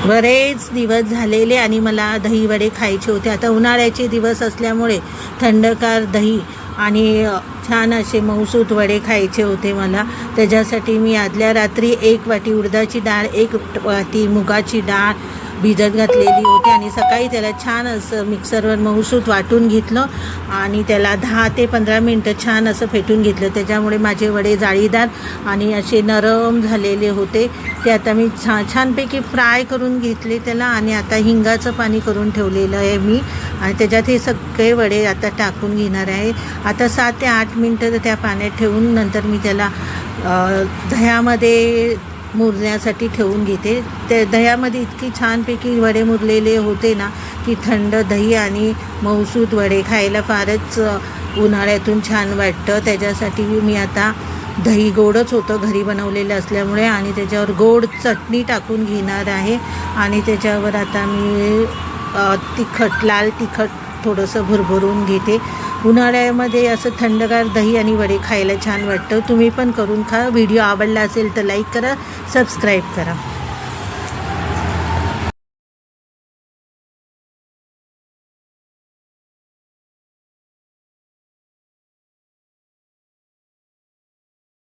बरेच दिवस झालेले आणि मला दही वडे खायचे होते. आता उन्हाळ्याचे दिवस असल्यामुळे थंडगार दही आणि छान असे मऊसूत वडे खायचे होते मला. त्याच्यासाठी मी आदल्या रात्री 1 वाटी उडदाची डाळ, 1 वाटी मुगाची डाळ भिजत घातलेली होती आणि सकाळी त्याला छान असं मिक्सरवर मऊसूत वाटून घेतलं आणि त्याला 10 ते 15 मिनटं छान असं फेटून घेतलं. त्याच्यामुळे माझे वडे जाळीदार आणि असे नरम झालेले होते. ते आता मी छानपैकी फ्राय करून घेतले त्याला आणि आता हिंगाचं पाणी करून ठेवलेलं आहे मी आणि त्याच्यात हे सगळे वडे आता टाकून घेणार आहे. आता 7 ते 8 मिनटं त्या पाण्यात ठेवून नंतर मी त्याला दह्यामध्ये मुरण्यासाठी ठेवून घेते. त्या दह्यामध्ये इतकी छानपैकी वडे मुरलेले होते ना की थंड दही आणि मऊसूत वडे खायला फारच उन्हाळ्यातून छान वाटतं. त्याच्यासाठी मी आता दही गोडच होतं घरी बनवलेलं असल्यामुळे आणि त्याच्यावर गोड चटणी टाकून घेणार आहे आणि त्याच्यावर आता मी लाल तिखट थोडंसं भरभरून घेते. उन्हाळ्यामध्ये असं थंडगार दही आणि वडे खायला छान वाटतं. तुम्ही पण करून खा. व्हिडिओ आवडला असेल तर लाईक करा, सबस्क्राईब करा.